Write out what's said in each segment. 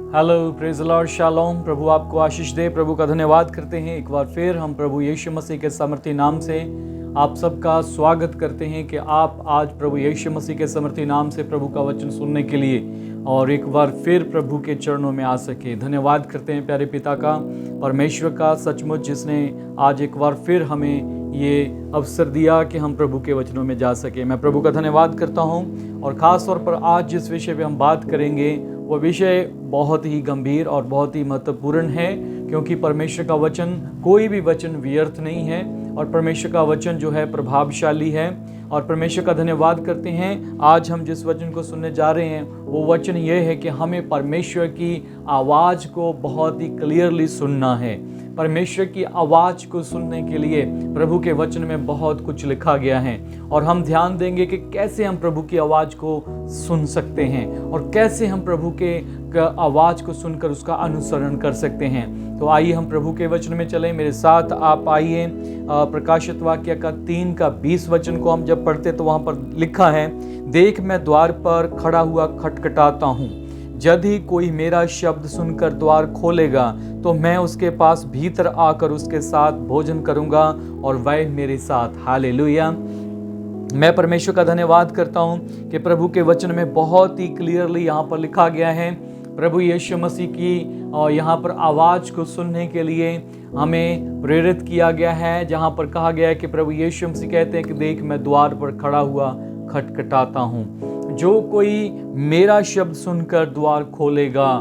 Hello, praise the lord, shalom. प्रभु आपको आशीष दे। प्रभु का धन्यवाद करते हैं। एक बार फिर हम प्रभु यीशु मसीह के सामर्थी नाम से आप सबका स्वागत करते हैं कि आप आज प्रभु यीशु मसीह के सामर्थी नाम से प्रभु का वचन सुनने के लिए और एक बार फिर प्रभु के चरणों में आ सके। धन्यवाद करते हैं प्यारे पिता का, परमेश्वर का, सचमुच जिसने आज एक बार फिर हमें ये अवसर दिया कि हम प्रभु के वचनों में जा सके। मैं प्रभु का धन्यवाद करता हूँ और ख़ास तौर पर आज जिस विषय पे हम बात करेंगे वो विषय बहुत ही गंभीर और बहुत ही महत्वपूर्ण है, क्योंकि परमेश्वर का वचन, कोई भी वचन व्यर्थ नहीं है और परमेश्वर का वचन जो है प्रभावशाली है। और परमेश्वर का धन्यवाद करते हैं। आज हम जिस वचन को सुनने जा रहे हैं वो वचन ये है कि हमें परमेश्वर की आवाज़ को बहुत ही क्लियरली सुनना है। परमेश्वर की आवाज़ को सुनने के लिए प्रभु के वचन में बहुत कुछ लिखा गया है और हम ध्यान देंगे कि कैसे हम प्रभु की आवाज़ को सुन सकते हैं और कैसे हम प्रभु के आवाज़ को सुनकर उसका अनुसरण कर सकते हैं। तो आइए हम प्रभु के वचन में चलें। मेरे साथ आप आइए। प्रकाशित वाक्य का 3:20 वचन को हम जब पढ़ते तो वहाँ पर लिखा है, देख मैं द्वार पर खड़ा हुआ खटखटाता हूँ, यदि कोई मेरा शब्द सुनकर द्वार खोलेगा तो मैं उसके पास भीतर आकर उसके साथ भोजन करूंगा और वह मेरे साथ। हालेलुया। मैं परमेश्वर का धन्यवाद करता हूं कि प्रभु के वचन में बहुत ही क्लियरली यहाँ पर लिखा गया है प्रभु यीशु मसीह की और यहाँ पर आवाज़ को सुनने के लिए हमें प्रेरित किया गया है, जहाँ पर कहा गया है कि प्रभु यीशु मसीह कहते हैं कि देख मैं द्वार पर खड़ा हुआ खटखटाता हूँ, जो कोई मेरा शब्द सुनकर द्वार खोलेगा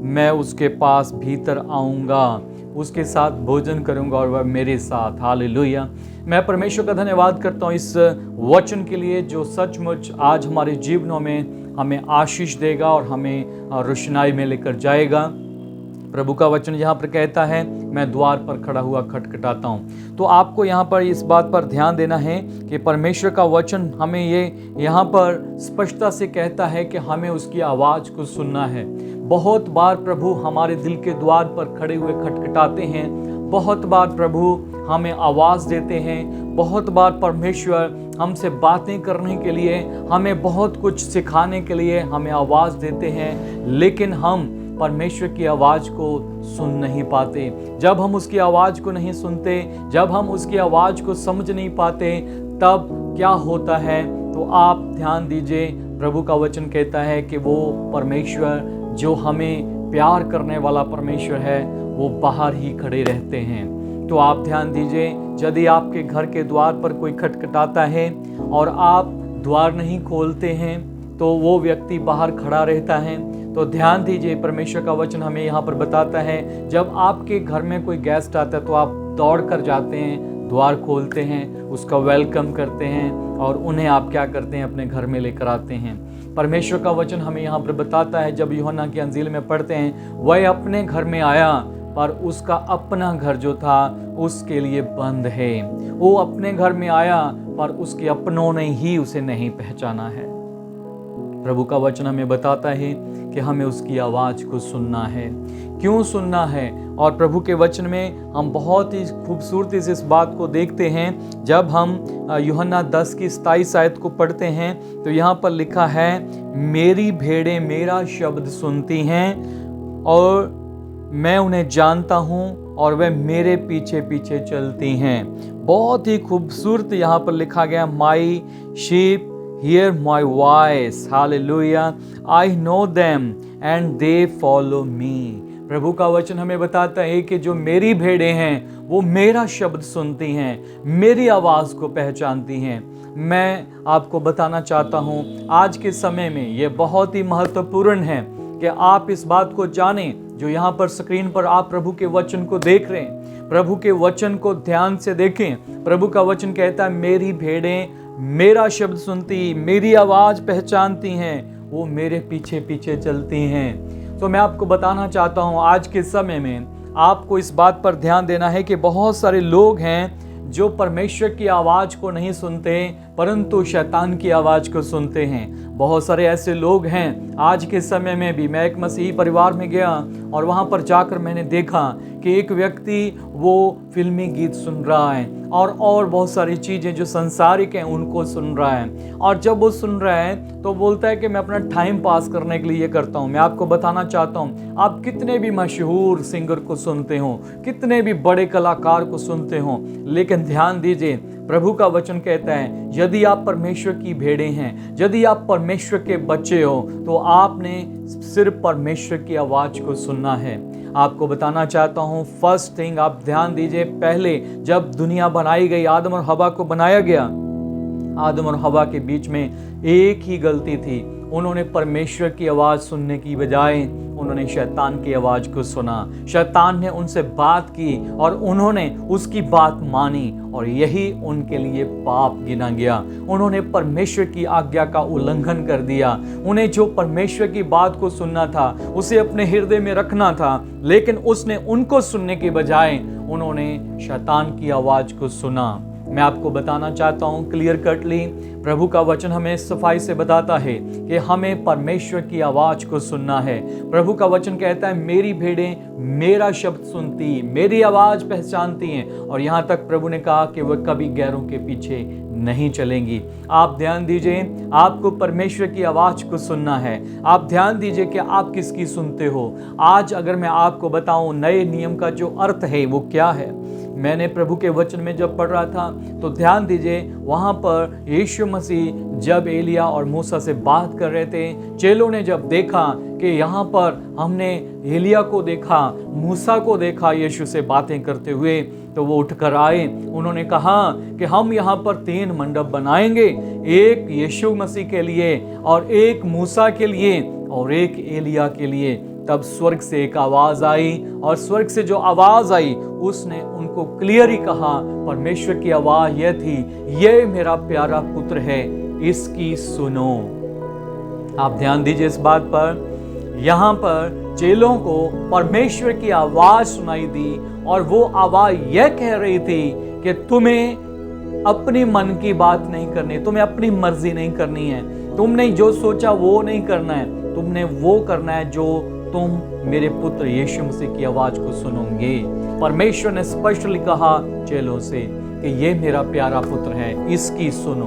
मैं उसके पास भीतर आऊँगा, उसके साथ भोजन करूँगा और वह मेरे साथ। हालेलुया। मैं परमेश्वर का धन्यवाद करता हूँ इस वचन के लिए जो सचमुच आज हमारे जीवनों में हमें आशीष देगा और हमें रोशनाई में लेकर जाएगा। प्रभु का वचन यहाँ पर कहता है मैं द्वार पर खड़ा हुआ खटखटाता हूँ। तो आपको यहाँ पर इस बात पर ध्यान देना है कि परमेश्वर का वचन हमें ये यहाँ पर स्पष्टता से कहता है कि हमें उसकी आवाज़ को सुनना है। बहुत बार प्रभु हमारे दिल के द्वार पर खड़े हुए खटखटाते हैं, बहुत बार प्रभु हमें आवाज़ देते हैं, बहुत बार परमेश्वर हमसे बातें करने के लिए, हमें बहुत कुछ सिखाने के लिए हमें आवाज़ देते हैं, लेकिन हम परमेश्वर की आवाज़ को सुन नहीं पाते। जब हम उसकी आवाज़ को नहीं सुनते, जब हम उसकी आवाज़ को समझ नहीं पाते, तब क्या होता है? तो आप ध्यान दीजिए, प्रभु का वचन कहता है कि वो परमेश्वर जो हमें प्यार करने वाला परमेश्वर है वो बाहर ही खड़े रहते हैं। तो आप ध्यान दीजिए, यदि आपके घर के द्वार पर कोई खटखटाता है और आप द्वार नहीं खोलते हैं तो वो व्यक्ति बाहर खड़ा रहता है। तो ध्यान दीजिए, परमेश्वर का वचन हमें यहाँ पर बताता है जब आपके घर में कोई गेस्ट आता है तो आप दौड़ कर जाते हैं, द्वार खोलते हैं, उसका वेलकम करते हैं और उन्हें आप क्या करते हैं, अपने घर में लेकर आते हैं। परमेश्वर का वचन हमें यहाँ पर बताता है, जब यूहन्ना की अंजील में पढ़ते हैं, वह अपने घर में आया पर उसका अपना घर जो था उसके लिए बंद है। वो अपने घर में आया पर उसके अपनों ने ही उसे नहीं पहचाना है। प्रभु का वचन हमें बताता है कि हमें उसकी आवाज़ को सुनना है। क्यों सुनना है? और प्रभु के वचन में हम बहुत ही खूबसूरती से इस बात को देखते हैं। जब हम यूहन्ना 10:27 आयत को पढ़ते हैं तो यहाँ पर लिखा है, मेरी भेड़ें मेरा शब्द सुनती हैं और मैं उन्हें जानता हूँ और वे मेरे पीछे पीछे चलती हैं। बहुत ही खूबसूरत यहाँ पर लिखा गया, माई sheep hear my voice, hallelujah, I know them and they follow me। प्रभु का वचन हमें बताता है कि जो मेरी भेड़ें हैं वो मेरा शब्द सुनती हैं, मेरी आवाज़ को पहचानती हैं। मैं आपको बताना चाहता हूँ आज के समय में ये बहुत ही महत्वपूर्ण है कि आप इस बात को जानें। जो यहाँ पर स्क्रीन पर आप प्रभु के वचन को देख रहे हैं, प्रभु के वचन को ध्यान से देखें। प्रभु का वचन कहता है, मेरी भेड़ें मेरा शब्द सुनती, मेरी आवाज़ पहचानती हैं, वो मेरे पीछे पीछे चलती हैं। तो मैं आपको बताना चाहता हूँ आज के समय में आपको इस बात पर ध्यान देना है कि बहुत सारे लोग हैं जो परमेश्वर की आवाज़ को नहीं सुनते परंतु शैतान की आवाज़ को सुनते हैं। बहुत सारे ऐसे लोग हैं आज के समय में भी। मैं एक मसीही परिवार में गया और वहाँ पर जाकर मैंने देखा कि एक व्यक्ति वो फिल्मी गीत सुन रहा है और बहुत सारी चीज़ें जो संसारिक हैं उनको सुन रहा है। और जब वो सुन रहा है तो बोलता है कि मैं अपना टाइम पास करने के लिए ये करता हूँ। मैं आपको बताना चाहता हूँ, आप कितने भी मशहूर सिंगर को सुनते हो, कितने भी बड़े कलाकार को सुनते हो, लेकिन ध्यान दीजिए, प्रभु का वचन कहता है यदि आप परमेश्वर की भेड़ें हैं, यदि आप परमेश्वर के बच्चे हो, तो आपने सिर्फ परमेश्वर की आवाज़ को सुनना है। आपको बताना चाहता हूँ, फर्स्ट थिंग आप ध्यान दीजिए, पहले जब दुनिया बनाई गई, आदम और हवा को बनाया गया, आदम और हवा के बीच में एक ही गलती थी। उन्होंने परमेश्वर की आवाज़ सुनने की बजाय उन्होंने शैतान की आवाज़ को सुना। शैतान ने उनसे बात की और उन्होंने उसकी बात मानी और यही उनके लिए पाप गिना गया। उन्होंने परमेश्वर की आज्ञा का उल्लंघन कर दिया। उन्हें जो परमेश्वर की बात को सुनना था, उसे अपने हृदय में रखना था, लेकिन उसने उनको सुनने के बजाय उन्होंने शैतान की आवाज़ को सुना। मैं आपको बताना चाहता हूँ क्लियर कटली, प्रभु का वचन हमें सफाई से बताता है कि हमें परमेश्वर की आवाज़ को सुनना है। प्रभु का वचन कहता है मेरी भेड़ें मेरा शब्द सुनती, मेरी आवाज़ पहचानती हैं, और यहाँ तक प्रभु ने कहा कि वह कभी गैरों के पीछे नहीं चलेंगी। आप ध्यान दीजिए, आपको परमेश्वर की आवाज़ को सुनना है। आप ध्यान दीजिए कि आप किसकी सुनते हो। आज अगर मैं आपको बताऊं नए नियम का जो अर्थ है वो क्या है, मैंने प्रभु के वचन में जब पढ़ रहा था तो ध्यान दीजिए, वहाँ पर यीशु मसीह जब एलिया और मूसा से बात कर रहे थे, चेलों ने जब देखा कि यहाँ पर हमने एलिया को देखा, मूसा को देखा यीशु से बातें करते हुए, तो वो उठकर आए। उन्होंने कहा कि हम यहाँ पर 3 मंडप बनाएंगे, एक यीशु मसीह के लिए और एक मूसा के लिए और एक एलिया के लिए। तब स्वर्ग से एक आवाज आई और स्वर्ग से जो आवाज आई उसने उनको क्लियर ही कहा, परमेश्वर की आवाज यह थी, ये मेरा प्यारा पुत्र है, इसकी सुनो। आप ध्यान दीजिए इस बात पर, यहाँ पर चेलों को परमेश्वर की आवाज सुनाई दी और वो आवाज यह कह रही थी कि तुम्हें अपनी मन की बात नहीं करनी, तुम्हें अपनी मर्जी नहीं करनी है, तुमने जो सोचा वो नहीं करना है, तुमने वो करना है जो तुम मेरे पुत्र यीशु मसीह की आवाज को सुनोगे। परमेश्वर ने स्पष्टली कहा चेलों से कि ये मेरा प्यारा पुत्र है, इसकी सुनो।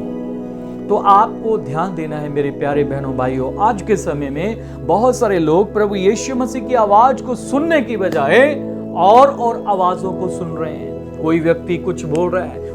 तो आपको ध्यान देना है मेरे प्यारे बहनों भाइयों, आज के समय में बहुत सारे लोग प्रभु यीशु मसीह की आवाज को सुनने की बजाय और आवाजों को सुन रहे हैं। कोई व्यक्ति कुछ बोल रहा है,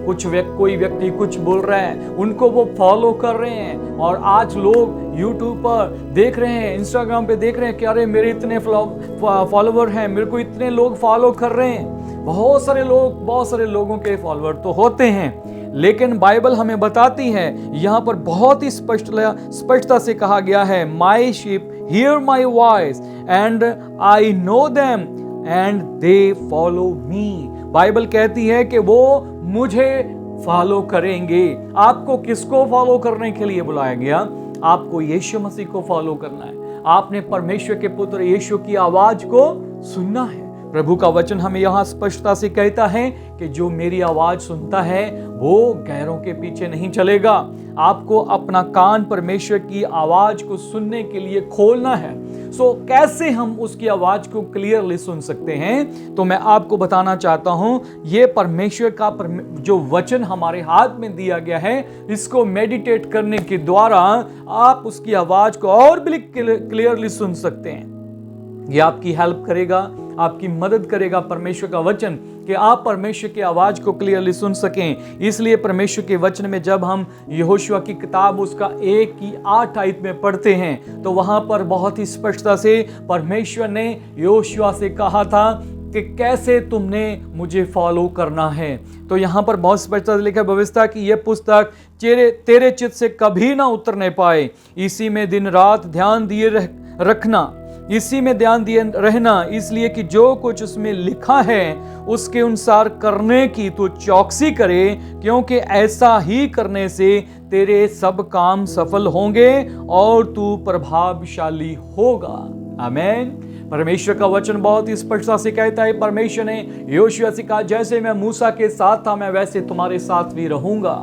कोई व्यक्ति कुछ बोल रहा है, उनको वो फॉलो कर रहे हैं। और आज लोग यूट्यूब पर देख रहे हैं, इंस्टाग्राम पे देख रहे हैं कि अरे मेरे इतने फॉलोवर हैं, मेरे को इतने लोग फॉलो कर रहे हैं। बहुत सारे लोगों के फॉलोवर तो होते हैं, लेकिन बाइबल हमें बताती है, यहाँ पर बहुत ही स्पष्टता से कहा गया है, my sheep hear my voice and I know them and they follow me. Bible कहती है कि वो मुझे फॉलो करेंगे। आपको किसको फॉलो करने के लिए बुलाया गया? आपको यीशु मसीह को फॉलो करना है। आपने परमेश्वर के पुत्र यीशु की आवाज को सुनना है। प्रभु का वचन हमें यहाँ स्पष्टता से कहता है कि जो मेरी आवाज सुनता है वो गैरों के पीछे नहीं चलेगा। आपको अपना कान परमेश्वर की आवाज को सुनने के लिए खोलना है। कैसे हम उसकी आवाज को क्लियरली सुन सकते हैं? तो मैं आपको बताना चाहता हूं, ये परमेश्वर का जो वचन हमारे हाथ में दिया गया है, इसको मेडिटेट करने के द्वारा आप उसकी आवाज को और भी क्लियरली सुन सकते हैं। ये आपकी हेल्प करेगा, आपकी मदद करेगा परमेश्वर का वचन, कि आप परमेश्वर की आवाज को क्लियरली सुन सकें। इसलिए परमेश्वर के वचन में जब हम यहोशुआ की किताब उसका 1:8 आयत में पढ़ते हैं, तो वहां पर बहुत ही स्पष्टता से परमेश्वर ने यहोशुआ से कहा था कि कैसे तुमने मुझे फॉलो करना है। तो यहाँ पर बहुत स्पष्टता से लिखा है, व्यवस्था की यह पुस्तक तेरे चित्त से कभी ना उतरने पाए, इसी में दिन रात ध्यान दिए रखना, इसी में ध्यान दिए रहना, इसलिए कि जो कुछ उसमें लिखा है उसके अनुसार करने की तो चौकसी करे, क्योंकि ऐसा ही करने से तेरे सब काम सफल होंगे और तू प्रभावशाली होगा। आमीन। परमेश्वर का वचन बहुत ही स्पष्टता से कहता है, परमेश्वर ने यहोशुआ से कहा, जैसे मैं मूसा के साथ था मैं वैसे तुम्हारे साथ भी रहूंगा।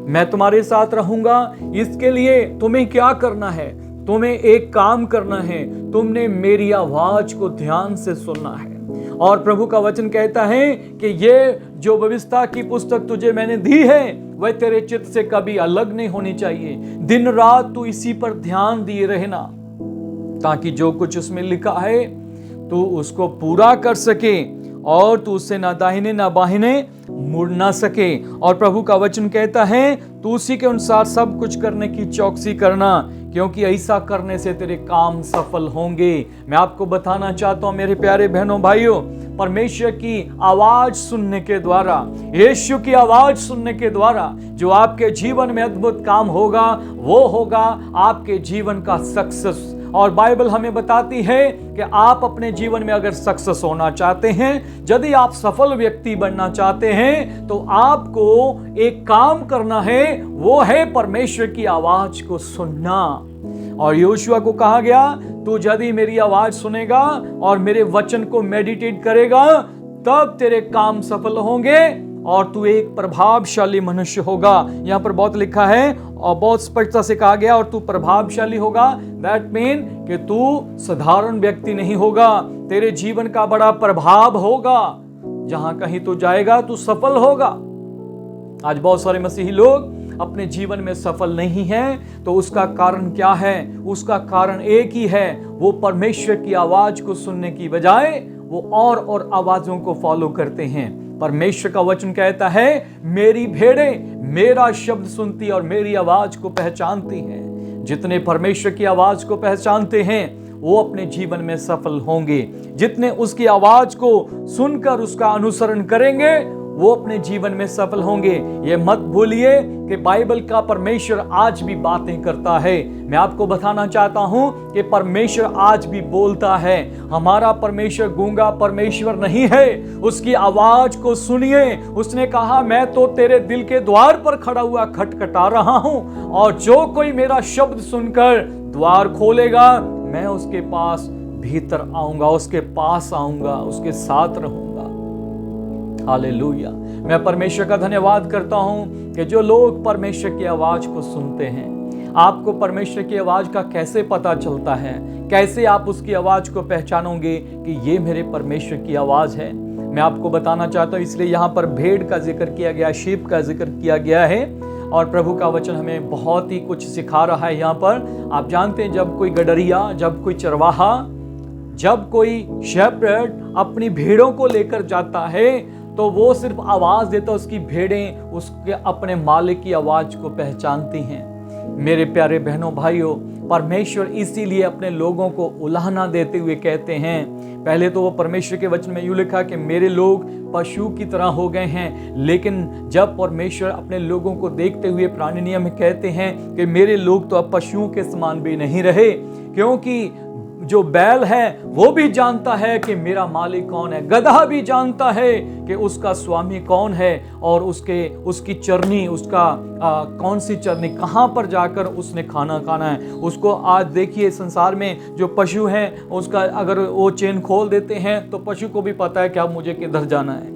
मैं तुम्हारे साथ रहूंगा। इसके लिए तुम्हें क्या करना है? तुम्हें एक काम करना है, तुमने मेरी आवाज को ध्यान से सुनना है। और प्रभु का वचन कहता है कि ये जो व्यवस्था की पुस्तक तुझे मैंने दी है वह तेरे चित्त से कभी अलग नहीं होनी चाहिए। दिन रात तू इसी पर ध्यान दिए रहना, ताकि जो कुछ उसमें लिखा है तू उसको पूरा कर सके और तू उससे ना दाहिने ना बाहिने मुड़ ना सके। और प्रभु का वचन कहता है तू उसी के अनुसार सब कुछ करने की चौकसी करना, क्योंकि ऐसा करने से तेरे काम सफल होंगे। मैं आपको बताना चाहता हूं मेरे प्यारे बहनों भाइयों, परमेश्वर की आवाज सुनने के द्वारा, यीशु की आवाज सुनने के द्वारा जो आपके जीवन में अद्भुत काम होगा वो होगा आपके जीवन का सक्सेस। और बाइबल हमें बताती है कि आप अपने जीवन में अगर सक्सेस होना चाहते हैं, यदि आप सफल व्यक्ति बनना चाहते हैं, तो आपको एक काम करना है, वो है परमेश्वर की आवाज को सुनना। और यहोशुआ को कहा गया तू यदि मेरी आवाज सुनेगा और मेरे वचन को मेडिटेट करेगा तब तेरे काम सफल होंगे और तू एक प्रभावशाली मनुष्य होगा। यहां पर बहुत लिखा है और बहुत स्पष्टता से कहा गया और तू प्रभावशाली होगा। दैट मीन कि तू साधारण व्यक्ति नहीं होगा, तेरे जीवन का बड़ा प्रभाव होगा। जहां कहीं तू जाएगा तू सफल होगा। आज बहुत सारे मसीही लोग अपने जीवन में सफल नहीं हैं, तो उसका कारण क्या है? उसका कारण एक ही है, वो परमेश्वर की आवाज को सुनने की बजाय वो और आवाजों को फॉलो करते हैं। परमेश्वर का वचन कहता है मेरी भेड़ें मेरा शब्द सुनती और मेरी आवाज को पहचानती हैं। जितने परमेश्वर की आवाज को पहचानते हैं वो अपने जीवन में सफल होंगे। जितने उसकी आवाज को सुनकर उसका अनुसरण करेंगे वो अपने जीवन में सफल होंगे। ये मत भूलिए कि बाइबल का परमेश्वर आज भी बातें करता है। मैं आपको बताना चाहता हूं कि परमेश्वर आज भी बोलता है। हमारा परमेश्वर गूंगा परमेश्वर नहीं है। उसकी आवाज को सुनिए। उसने कहा मैं तो तेरे दिल के द्वार पर खड़ा हुआ खटखटा रहा हूं, और जो कोई मेरा शब्द सुनकर द्वार खोलेगा मैं उसके पास भीतर आऊंगा, उसके पास आऊंगा, उसके साथ रहूंगा। हालेलुया। मैं परमेश्वर का धन्यवाद करता हूं कि जो लोग परमेश्वर की आवाज को सुनते हैं। आपको परमेश्वर की आवाज का कैसे पता चलता है? कैसे आप उसकी आवाज को पहचानोगे कि ये मेरे परमेश्वर की आवाज है? मैं आपको बताना चाहता हूं, इसलिए यहां पर भेड़ का जिक्र किया गया, शीप का जिक्र किया गया है। और प्रभु का वचन हमें बहुत ही कुछ सिखा रहा है। यहाँ पर आप जानते हैं जब कोई गडरिया, जब कोई चरवाहा, जब कोई शेपर्ड अपनी भेड़ों को लेकर जाता है तो वो सिर्फ आवाज देता, उसकी भेड़ें उसके अपने मालिक की आवाज को पहचानती हैं। मेरे प्यारे बहनों भाइयों, परमेश्वर इसीलिए अपने लोगों को उलाहना देते हुए कहते हैं। पहले तो वो परमेश्वर के वचन में यूं लिखा कि मेरे लोग पशु की तरह हो गए हैं, लेकिन जब परमेश्वर अपने लोगों को देखते हुए पुराने नियम में कहते हैं कि मेरे लोग तो अब पशुओं के समान भी नहीं रहे, क्योंकि जो बैल है वो भी जानता है कि मेरा मालिक कौन है, गधा भी जानता है कि उसका स्वामी कौन है, और उसकी चरनी, उसका कौन सी चरनी, कहाँ पर जाकर उसने खाना खाना है। उसको आज देखिए संसार में जो पशु हैं, उसका अगर वो चेन खोल देते हैं तो पशु को भी पता है कि अब मुझे किधर जाना है।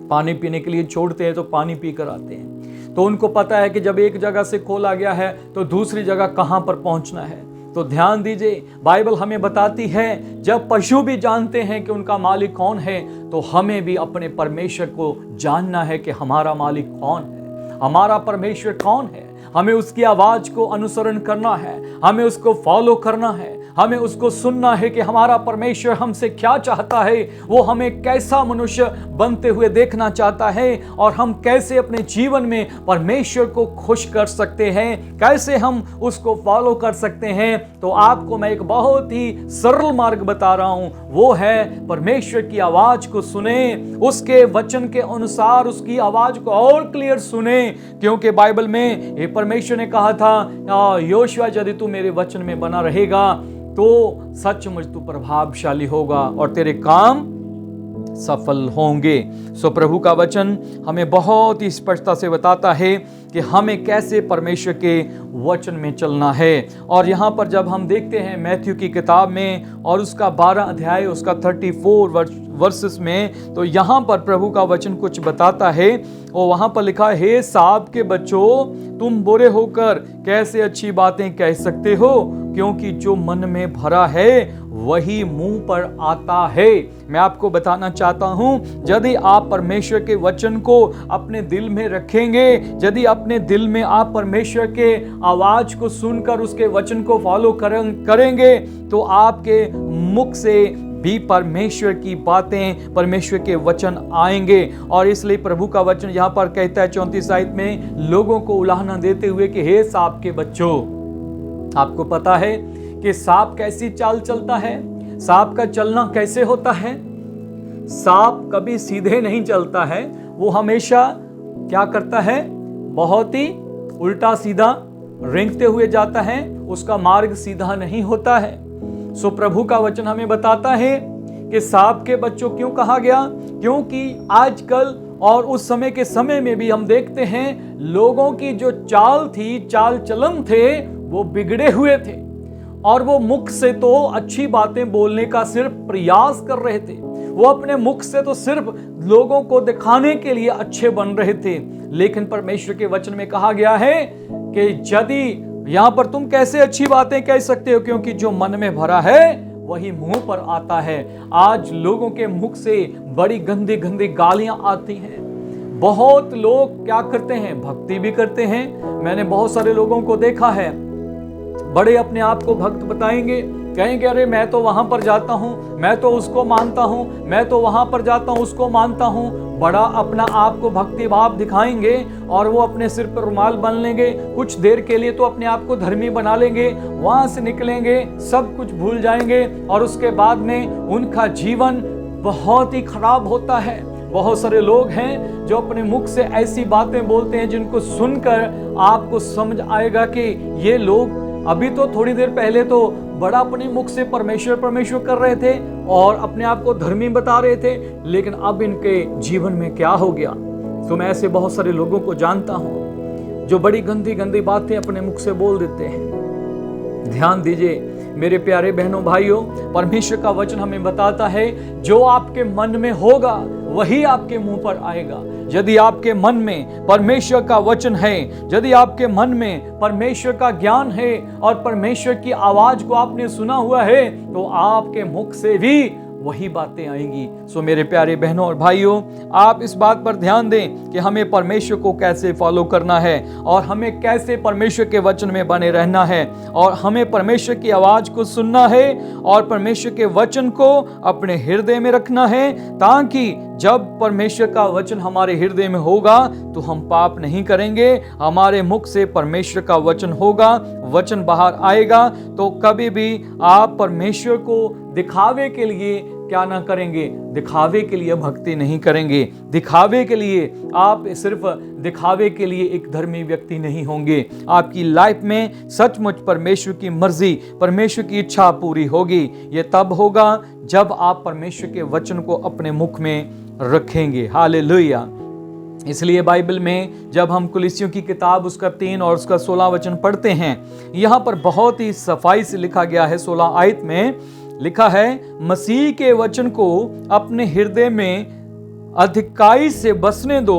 पानी पीने के लिए छोड़ते हैं तो पानी पी कर आते हैं, तो उनको पता है कि जब एक जगह से खोला गया है तो दूसरी जगह कहाँ पर पहुँचना है। तो ध्यान दीजिए, बाइबल हमें बताती है जब पशु भी जानते हैं कि उनका मालिक कौन है, तो हमें भी अपने परमेश्वर को जानना है कि हमारा मालिक कौन है, हमारा परमेश्वर कौन है। हमें उसकी आवाज को अनुसरण करना है, हमें उसको फॉलो करना है, हमें उसको सुनना है कि हमारा परमेश्वर हमसे क्या चाहता है, वो हमें कैसा मनुष्य बनते हुए देखना चाहता है, और हम कैसे अपने जीवन में परमेश्वर को खुश कर सकते हैं, कैसे हम उसको फॉलो कर सकते हैं। तो आपको मैं एक बहुत ही सरल मार्ग बता रहा हूं, वो है परमेश्वर की आवाज को सुने, उसके वचन के अनुसार उसकी आवाज को और क्लियर सुने। क्योंकि बाइबल में ये परमेश्वर ने कहा था योशुआ यदि तू मेरे वचन में बना रहेगा तो सचमुच तू प्रभावशाली होगा और तेरे काम सफल होंगे। सो प्रभु का वचन हमें बहुत ही स्पष्टता से बताता है कि हमें कैसे परमेश्वर के वचन में चलना है। और यहाँ पर जब हम देखते हैं मैथ्यू की किताब में और उसका 12 अध्याय उसका 34 वर्सेस में, तो यहाँ पर प्रभु का वचन कुछ बताता है। और वहाँ पर लिखा है, हे साब के बच्चों, तुम बुरे होकर कैसे अच्छी बातें कह सकते हो, क्योंकि जो मन में भरा है वही मुंह पर आता है। मैं आपको बताना चाहता हूं, यदि आप परमेश्वर के वचन को अपने दिल में रखेंगे, यदि अपने दिल में आप परमेश्वर के आवाज को सुनकर उसके वचन को फॉलो करेंगे, तो आपके मुख से भी परमेश्वर की बातें, परमेश्वर के वचन आएंगे। और इसलिए प्रभु का वचन यहाँ पर कहता है 34 आयत में, लोगों को उलाहना देते हुए कि हे सांप के बच्चों, आपको पता है कि सांप कैसी चाल चलता है, सांप का चलना कैसे होता है। सांप कभी सीधे नहीं चलता है, वो हमेशा क्या करता है, बहुत ही उल्टा सीधा रेंगते हुए जाता है, उसका मार्ग सीधा नहीं होता है। सो प्रभु का वचन हमें बताता है कि सांप के बच्चों क्यों कहा गया, क्योंकि आजकल और उस समय के समय में भी हम देखते हैं लोगों की जो चाल थी, चाल चलन थे, वो बिगड़े हुए थे और वो मुख से तो अच्छी बातें बोलने का सिर्फ प्रयास कर रहे थे। वो अपने मुख से तो सिर्फ लोगों को दिखाने के लिए अच्छे बन रहे थे। लेकिन परमेश्वर के वचन में कहा गया है कि यदि यहां पर तुम कैसे अच्छी बातें कह सकते हो, क्योंकि जो मन में भरा है वही मुंह पर आता है। आज लोगों के मुख से बड़ी गंदी गंदी गालियां आती हैं। बहुत लोग क्या करते हैं, भक्ति भी करते हैं। मैंने बहुत सारे लोगों को देखा है, बड़े अपने आप को भक्त बताएंगे, कहेंगे अरे मैं तो वहां पर जाता हूं, मैं तो उसको मानता हूं, मैं तो वहां पर जाता हूं, उसको मानता हूं। बड़ा अपना आप को भक्ति भाव दिखाएंगे और वो अपने सिर पर रुमाल बन लेंगे, कुछ देर के लिए तो अपने आप को धर्मी बना लेंगे, वहां से निकलेंगे, सब कुछ भूल जाएंगे और उसके बाद में उनका जीवन बहुत ही खराब होता है। बहुत सारे लोग हैं जो अपने मुख से ऐसी बातें बोलते हैं जिनको सुनकर आपको समझ आएगा कि ये लोग अभी तो थोड़ी देर पहले तो बड़ा अपने मुख से परमेश्वर परमेश्वर कर रहे थे और अपने आप को धर्मी बता रहे थे, लेकिन अब इनके जीवन में क्या हो गया। तो मैं ऐसे बहुत सारे लोगों को जानता हूं जो बड़ी गंदी गंदी बातें अपने मुख से बोल देते हैं। ध्यान दीजिए मेरे प्यारे बहनों भाइयों, परमेश्वर का वचन हमें बताता है जो आपके मन में होगा वही आपके मुंह पर आएगा। यदि आपके मन में परमेश्वर का वचन है, यदि आपके मन में परमेश्वर का ज्ञान है और परमेश्वर की आवाज को आपने सुना हुआ है, तो आपके मुख से भी वही बातें आएंगी। सो मेरे प्यारे बहनों और भाइयों, आप इस बात पर ध्यान दें कि हमें परमेश्वर को कैसे फॉलो करना है और हमें कैसे परमेश्वर के वचन में बने रहना है और हमें परमेश्वर की आवाज को सुनना है और परमेश्वर के वचन को अपने हृदय में रखना है, ताकि जब परमेश्वर का वचन हमारे हृदय में होगा तो हम पाप नहीं करेंगे। हमारे मुख से परमेश्वर का वचन होगा, वचन बाहर आएगा, तो कभी भी आप परमेश्वर को दिखावे के लिए क्या ना करेंगे, दिखावे के लिए भक्ति नहीं करेंगे, दिखावे के लिए आप सिर्फ दिखावे के लिए एक धर्मी व्यक्ति नहीं होंगे। आपकी लाइफ में सचमुच परमेश्वर की मर्जी, परमेश्वर की इच्छा पूरी होगी। ये तब होगा जब आप परमेश्वर के वचन को अपने मुख में रखेंगे। हालेलुया। इसलिए बाइबल में जब हम कुलिसियों की किताब उसका 3 और उसका 16 वचन पढ़ते हैं, यहाँ पर बहुत ही सफाई से लिखा गया है। 16 आयत में लिखा है, मसीह के वचन को अपने हृदय में अधिकाई से बसने दो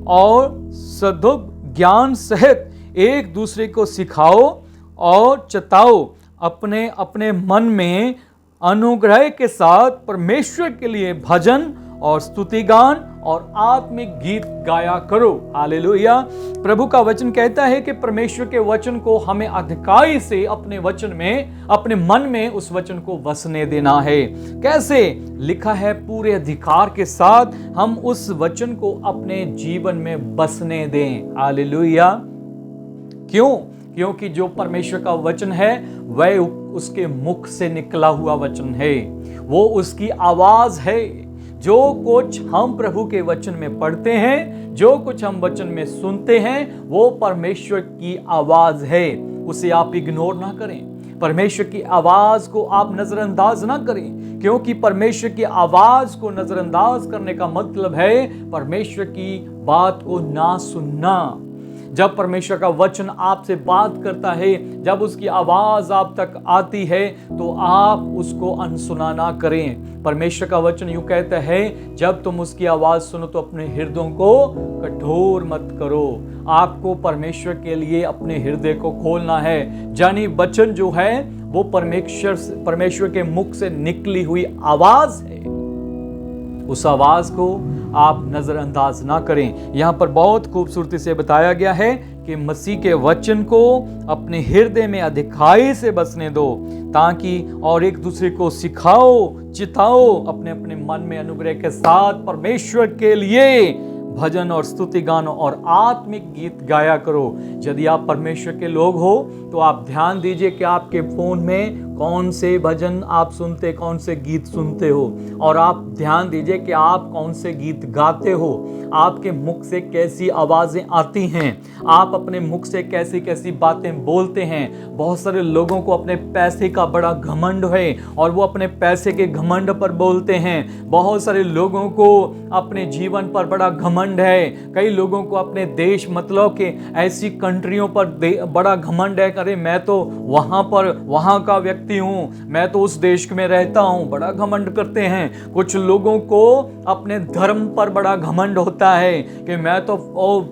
और सद्गुण ज्ञान सहित एक दूसरे को सिखाओ और चताओ। अपने अपने मन में अनुग्रह के साथ परमेश्वर के लिए भजन और स्तुतिगान और आत्मिक गीत गाया करो। हालेलुया। प्रभु का वचन कहता है कि परमेश्वर के वचन को हमें अधिकाई से अपने वचन में, अपने मन में उस वचन को बसने देना है। कैसे? लिखा है, पूरे अधिकार के साथ हम उस वचन को अपने जीवन में बसने दें। हालेलुया। क्यों? क्योंकि जो परमेश्वर का वचन है वह उसके मुख से निकला हुआ वचन है, वो उसकी आवाज है। जो कुछ हम प्रभु के वचन में पढ़ते हैं, जो कुछ हम वचन में सुनते हैं, वो परमेश्वर की आवाज है। उसे आप इग्नोर ना करें, परमेश्वर की आवाज को आप नजरअंदाज ना करें, क्योंकि परमेश्वर की आवाज को नजरअंदाज करने का मतलब है परमेश्वर की बात को ना सुनना। जब परमेश्वर का वचन आपसे बात करता है, जब उसकी आवाज आप तक आती है, तो आप उसको अनसुना ना करें। परमेश्वर का वचन यूं कहता है, जब तुम उसकी आवाज सुनो तो अपने हृदयों को कठोर मत करो। आपको परमेश्वर के लिए अपने हृदय को खोलना है। यानी वचन जो है वो परमेश्वर के मुख से निकली हुई आवाज है। उस आवाज को आप नजरअंदाज ना करें। यहां पर बहुत खूबसूरती से बताया गया है कि मसीह के वचन को अपने हृदय में अधिकाई से बसने दो, ताकि और एक दूसरे को सिखाओ, चिताओ, अपने अपने मन में अनुग्रह के साथ परमेश्वर के लिए भजन और स्तुति गानों और आत्मिक गीत गाया करो। यदि आप परमेश्वर के लोग हो तो आप ध्यान दीजिए कि आपके फोन में कौन से भजन आप सुनते, कौन से गीत सुनते हो, और आप ध्यान दीजिए कि आप कौन से गीत गाते हो। आपके मुख से कैसी आवाजें आती हैं, आप अपने मुख से कैसी कैसी बातें बोलते हैं। बहुत सारे लोगों को अपने पैसे का बड़ा घमंड है और वो अपने पैसे के घमंड पर बोलते हैं। बहुत सारे लोगों को अपने जीवन पर बड़ा घमंड है। कई लोगों को अपने देश, मतलब कि ऐसी कंट्रियों पर बड़ा घमंड है। अरे मैं तो वहां का व्यक्ति हूं, मैं तो उस देश में रहता हूं, बड़ा घमंड करते हैं। कुछ लोगों को अपने धर्म पर बड़ा घमंड होता है कि मैं तो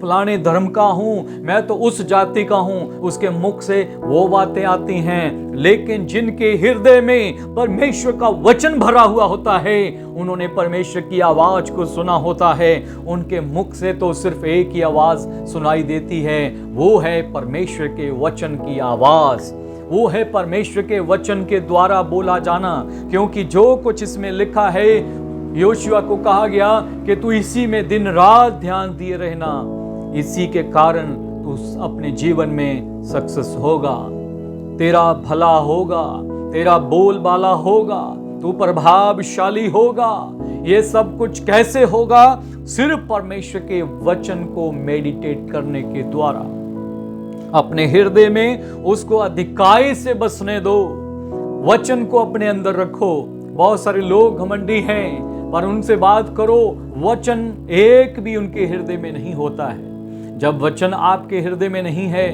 फलाने धर्म का हूं, मैं तो उस जाति का हूं। उसके मुख से वो बातें आती हैं, लेकिन जिनके हृदय में परमेश्वर का वचन भरा हुआ होता है, उन्होंने परमेश्वर की आवाज को सुना होता है, उनके मुख से तो सिर्फ एक ही आवाज सुनाई देती है, वो है परमेश्वर के वचन की आवाज। वो है परमेश्वर के वचन के द्वारा बोला जाना। क्योंकि जो कुछ इसमें लिखा है, योशुआ को कहा गया कि तू इसी में दिन रात ध्यान दिए रहना, इसी के कारण तू अपने जीवन में सक्सेस होगा, तेरा भला होगा, तेरा बोलबाला होगा, तू प्रभावशाली होगा। ये सब कुछ कैसे होगा? सिर्फ परमेश्वर के वचन को मेडिटेट करने के द्वारा। अपने हृदय में उसको अधिकाई से बसने दो, वचन को अपने अंदर रखो। बहुत सारे लोग घमंडी हैं, पर उनसे बात करो, वचन एक भी उनके हृदय में नहीं होता है। जब वचन आपके हृदय में नहीं है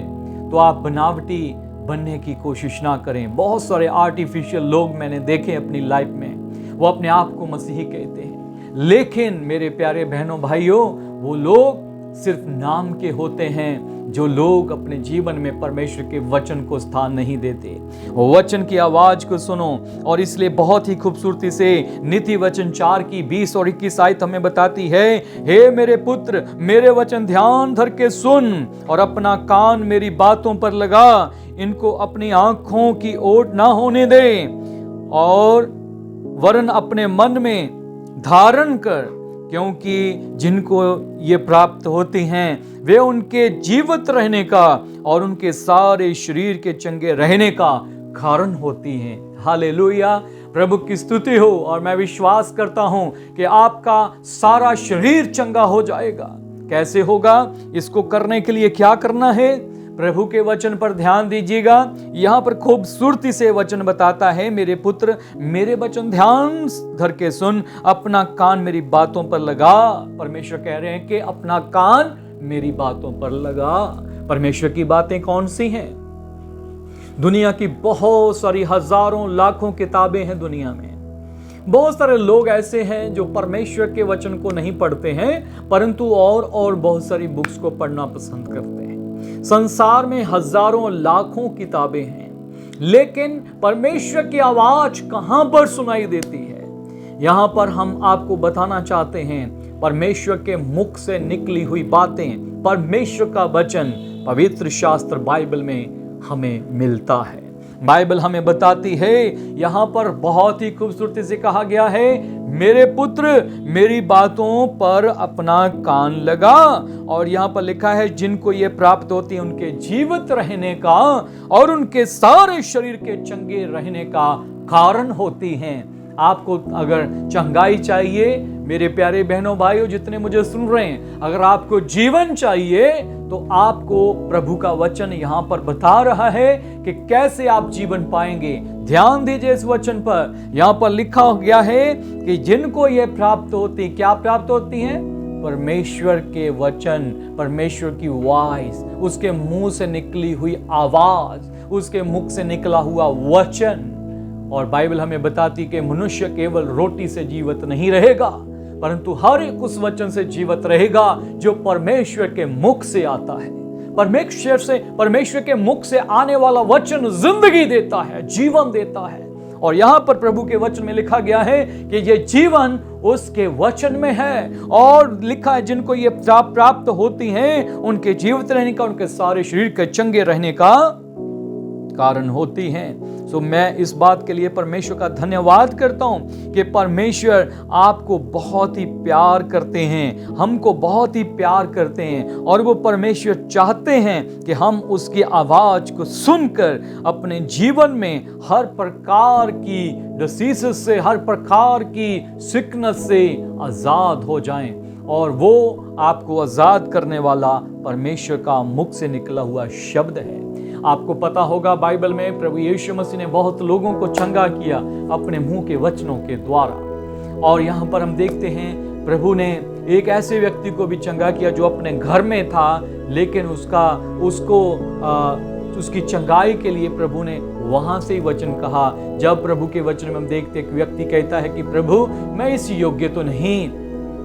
तो आप बनावटी बनने की कोशिश ना करें। बहुत सारे आर्टिफिशियल लोग मैंने देखे अपनी लाइफ में, वो अपने आप को मसीही कहते हैं, लेकिन मेरे प्यारे बहनों भाइयों, वो लोग सिर्फ नाम के होते हैं, जो लोग अपने जीवन में परमेश्वर के वचन को स्थान नहीं देते। वचन की आवाज को सुनो। और इसलिए बहुत ही खूबसूरती से नीति वचन 4 की 20 और 21 आयत हमें बताती है, हे मेरे पुत्र, मेरे वचन ध्यान धर के सुन और अपना कान मेरी बातों पर लगा, इनको अपनी आंखों की ओट ना होने दे, और वरन अपने मन में धारण कर, क्योंकि जिनको ये प्राप्त होती हैं वे उनके जीवित रहने का और उनके सारे शरीर के चंगे रहने का कारण होती हैं। हालेलुया, प्रभु की स्तुति हो। और मैं विश्वास करता हूं कि आपका सारा शरीर चंगा हो जाएगा। कैसे होगा? इसको करने के लिए क्या करना है? प्रभु के वचन पर ध्यान दीजिएगा। यहां पर खूबसूरती से वचन बताता है, मेरे पुत्र, मेरे वचन ध्यान धर के सुन, अपना कान मेरी बातों पर लगा। परमेश्वर कह रहे हैं कि अपना कान मेरी बातों पर लगा। परमेश्वर की बातें कौन सी हैं? दुनिया की बहुत सारी हजारों लाखों किताबें हैं दुनिया में। बहुत सारे लोग ऐसे हैं जो परमेश्वर के वचन को नहीं पढ़ते हैं, परंतु और बहुत सारी बुक्स को पढ़ना पसंद करते हैं। संसार में हजारों लाखों किताबें हैं, लेकिन परमेश्वर की आवाज कहां पर सुनाई देती है? यहां पर हम आपको बताना चाहते हैं, परमेश्वर के मुख से निकली हुई बातें, परमेश्वर का वचन पवित्र शास्त्र बाइबल में हमें मिलता है। बाइबल हमें बताती है, यहां पर बहुत ही खूबसूरती से कहा गया है, मेरे पुत्र, मेरी बातों पर अपना कान लगा। और यहां पर लिखा है, जिनको ये प्राप्त होती है उनके जीवित रहने का और उनके सारे शरीर के चंगे रहने का कारण होती हैं। आपको अगर चंगाई चाहिए, मेरे प्यारे बहनों भाइयों जितने मुझे सुन रहे हैं, अगर आपको जीवन चाहिए तो आपको प्रभु का वचन यहां पर बता रहा है कि कैसे आप जीवन पाएंगे। ध्यान दीजिए इस वचन पर। यहां पर लिखा गया है कि जिनको ये प्राप्त होती, क्या प्राप्त होती हैं? परमेश्वर के वचन, परमेश्वर की वॉइस, उसके मुंह से निकली हुई आवाज, उसके मुख से निकला हुआ वचन। और बाइबल हमें बताती कि मनुष्य केवल रोटी से जीवित नहीं रहेगा, परंतु हर एक उस वचन से जीवित रहेगा जो परमेश्वर के मुख से आता है। परमेश्वर के मुख से आने वाला वचन जिंदगी देता है, जीवन देता है। और यहां पर प्रभु के वचन में लिखा गया है कि ये जीवन उसके वचन में है। और लिखा है जिनको ये प्राप्त होती हैं उनके जीवित रहने का, उनके सारे शरीर के चंगे रहने का कारण होती हैं। सो मैं इस बात के लिए परमेश्वर का धन्यवाद करता हूं कि परमेश्वर आपको बहुत ही प्यार करते हैं, हमको बहुत ही प्यार करते हैं। और वो परमेश्वर चाहते हैं कि हम उसकी आवाज को सुनकर अपने जीवन में हर प्रकार की डिसीजेस से, हर प्रकार की सिकनेस से आजाद हो जाएं। और वो आपको आजाद करने वाला परमेश्वर का मुख से निकला हुआ शब्द है। आपको पता होगा बाइबल में प्रभु यीशु मसीह ने बहुत लोगों को चंगा किया अपने मुंह के वचनों के द्वारा। और यहाँ पर हम देखते हैं प्रभु ने एक ऐसे व्यक्ति को भी चंगा किया जो अपने घर में था, लेकिन उसकी चंगाई के लिए प्रभु ने वहां से ही वचन कहा। जब प्रभु के वचन में हम देखते एक व्यक्ति कहता है कि प्रभु मैं इस योग्य तो नहीं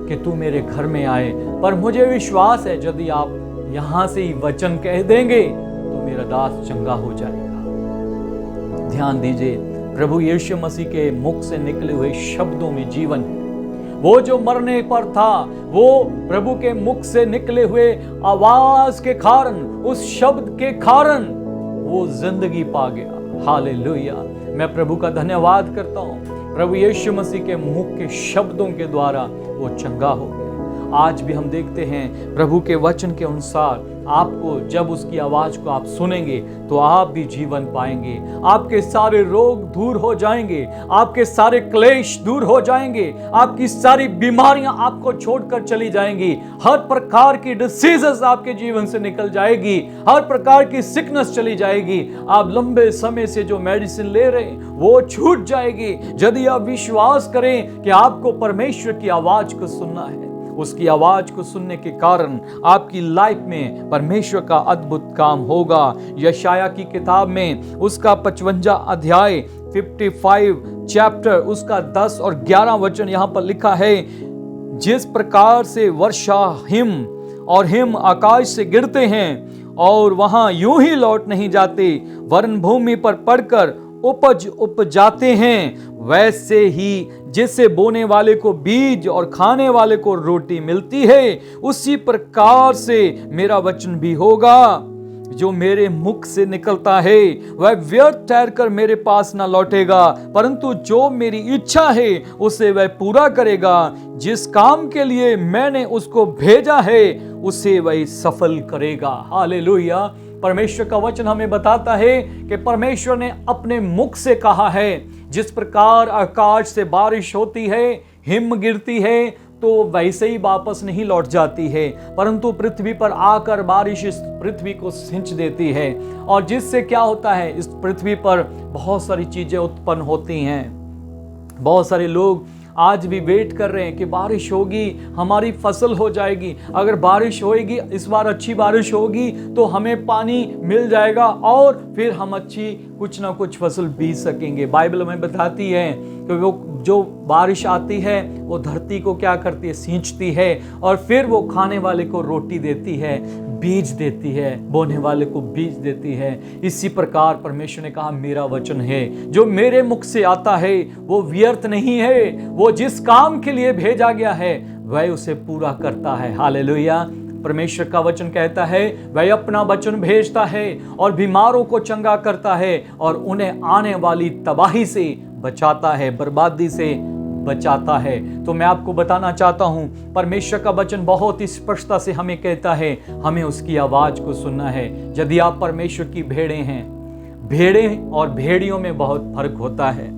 कि तू मेरे घर में आए, पर मुझे विश्वास है यदि आप यहां से ही वचन कह देंगे तो मेरा दास चंगा हो जाएगा। ध्यान दीजिए, प्रभु यीशु मसीह के मुख से निकले हुए शब्दों में जीवन है। वो जो मरने पर था, वो प्रभु के मुख से निकले हुए आवाज के कारण, उस शब्द के कारण वो जिंदगी पा गया। हालेलुया। मैं प्रभु का धन्यवाद करता हूं, प्रभु यीशु मसीह के मुख के शब्दों के द्वारा वो चंगा हो गया। आज भी हम देखते हैं प्रभु के वचन के अनुसार आपको जब उसकी आवाज को आप सुनेंगे तो आप भी जीवन पाएंगे। आपके सारे रोग दूर हो जाएंगे, आपके सारे क्लेश दूर हो जाएंगे, आपकी सारी बीमारियां आपको छोड़कर चली जाएंगी, हर प्रकार की डिसीजेस आपके जीवन से निकल जाएगी, हर प्रकार की सिकनेस चली जाएगी। आप लंबे समय से जो मेडिसिन ले रहे हैं वो छूट जाएगी यदि आप विश्वास करें कि आपको परमेश्वर की आवाज को सुनना है। उसकी आवाज को सुनने के कारण आपकी लाइफ में परमेश्वर का अद्भुत काम होगा। यशाया की किताब में उसका 55 अध्याय 55 चैप्टर उसका 10 और 11 वचन यहाँ पर लिखा है, जिस प्रकार से वर्षा हिम आकाश से गिरते हैं और वहां यूं ही लौट नहीं जाते, वरन भूमि पर पड़कर उपज उपजाते हैं, वैसे ही जिससे बोने वाले को बीज और खाने वाले को रोटी मिलती है, उसी प्रकार से मेरा वचन भी होगा जो मेरे मुख से निकलता है। वह व्यर्थ ठहरकर मेरे पास ना लौटेगा, परंतु जो मेरी इच्छा है उसे वह पूरा करेगा। जिस काम के लिए मैंने उसको भेजा है उसे वह सफल करेगा। हालेलुया। परमेश्वर का वचन हमें बताता है कि परमेश्वर ने अपने मुख से कहा है, जिस प्रकार आकाश से बारिश होती है, हिम गिरती है, तो वैसे ही वापस नहीं लौट जाती है, परंतु पृथ्वी पर आकर बारिश इस पृथ्वी को सिंच देती है। और जिससे क्या होता है, इस पृथ्वी पर बहुत सारी चीजें उत्पन्न होती हैं। बहुत सारे लोग आज भी वेट कर रहे हैं कि बारिश होगी, हमारी फसल हो जाएगी, अगर बारिश होएगी, इस बार अच्छी बारिश होगी तो हमें पानी मिल जाएगा और फिर हम अच्छी कुछ ना कुछ फसल बीज सकेंगे। बाइबल हमें बताती है कि वो जो बारिश आती है वो धरती को क्या करती है, सींचती है, और फिर वो खाने वाले को रोटी देती है, बीज देती है, बोने वाले को बीज देती है। इसी प्रकार परमेश्वर ने कहा, मेरा वचन है जो मेरे मुख से आता है वो व्यर्थ नहीं है, वो जिस काम के लिए भेजा गया है वह उसे पूरा करता है। हालेलुया। परमेश्वर का वचन कहता है वह अपना वचन भेजता है और बीमारों को चंगा करता है और उन्हें आने वाली तबाही से बचाता है, बर्बादी से बचाता है। तो मैं आपको बताना चाहता हूं, परमेश्वर का वचन बहुत ही स्पष्टता से हमें कहता है हमें उसकी आवाज को सुनना है। यदि आप परमेश्वर की भेड़ें हैं, भेड़ें और भेड़ियों में बहुत फर्क होता है।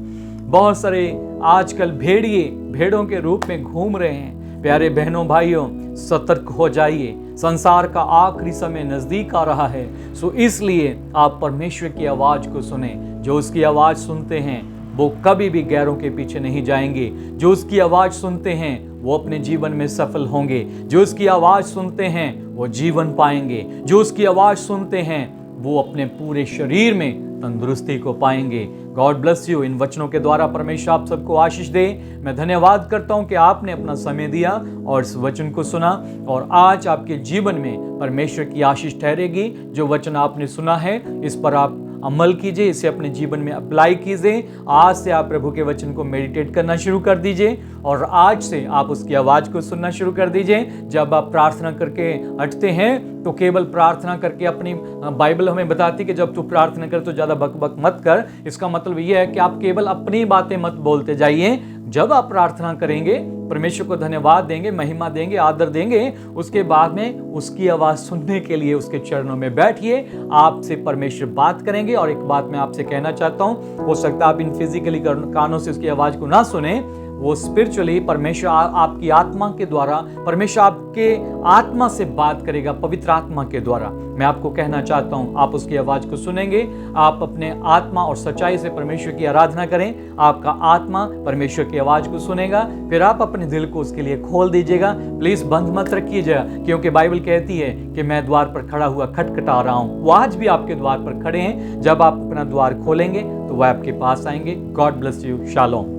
बहुत सारे आजकल भेड़िए भेड़ों के रूप में घूम रहे हैं। प्यारे बहनों भाइयों, सतर्क हो जाइए, संसार का आखिरी समय नजदीक आ रहा है। सो इसलिए आप परमेश्वर की आवाज को सुने। जो उसकी आवाज सुनते हैं वो कभी भी गैरों के पीछे नहीं जाएंगे। जो उसकी आवाज सुनते हैं वो अपने जीवन में सफल होंगे। जो उसकी आवाज़ सुनते हैं वो जीवन पाएंगे। जो उसकी आवाज़ सुनते हैं वो अपने पूरे शरीर में तंदुरुस्ती को पाएंगे। God bless you. इन वचनों के द्वारा परमेश्वर आप सबको आशीष दे। मैं धन्यवाद करता हूं कि आपने अपना समय दिया और इस वचन को सुना, और आज आपके जीवन में परमेश्वर की आशीष ठहरेगी। जो वचन आपने सुना है इस पर आप अमल कीजिए, इसे अपने जीवन में अप्लाई कीजिए। आज से आप प्रभु के वचन को मेडिटेट करना शुरू कर दीजिए और आज से आप उसकी आवाज़ को सुनना शुरू कर दीजिए। जब आप प्रार्थना करके हटते हैं तो केवल प्रार्थना करके, अपनी बाइबल हमें बताती है कि जब तू प्रार्थना कर तो ज़्यादा बक मत कर। इसका मतलब यह है कि आप केवल अपनी बातें मत बोलते जाइए। जब आप प्रार्थना करेंगे, परमेश्वर को धन्यवाद देंगे, महिमा देंगे, आदर देंगे, उसके बाद में उसकी आवाज़ सुनने के लिए उसके चरणों में बैठिए। आपसे परमेश्वर बात करेंगे। और एक बात मैं आपसे कहना चाहता हूँ, हो सकता है आप इन फिजिकली कानों से उसकी आवाज़ को ना सुने, वो स्पिरिचुअली परमेश्वर आपकी आत्मा के द्वारा, परमेश्वर आपके आत्मा से बात करेगा, पवित्र आत्मा के द्वारा। मैं आपको कहना चाहता हूं, आप उसकी आवाज़ को सुनेंगे। आप अपने आत्मा और सच्चाई से परमेश्वर की आराधना करें। आपका आत्मा परमेश्वर की आवाज़ को सुनेगा, फिर आप अपने दिल को उसके लिए खोल दीजिएगा। प्लीज़ बंद मत रखिएगा, क्योंकि बाइबल कहती है कि मैं द्वार पर खड़ा हुआ खटखटा रहा हूँ। वो आज भी आपके द्वार पर खड़े हैं। जब आप अपना द्वार खोलेंगे तो वह आपके पास आएंगे। God bless you. शालोम।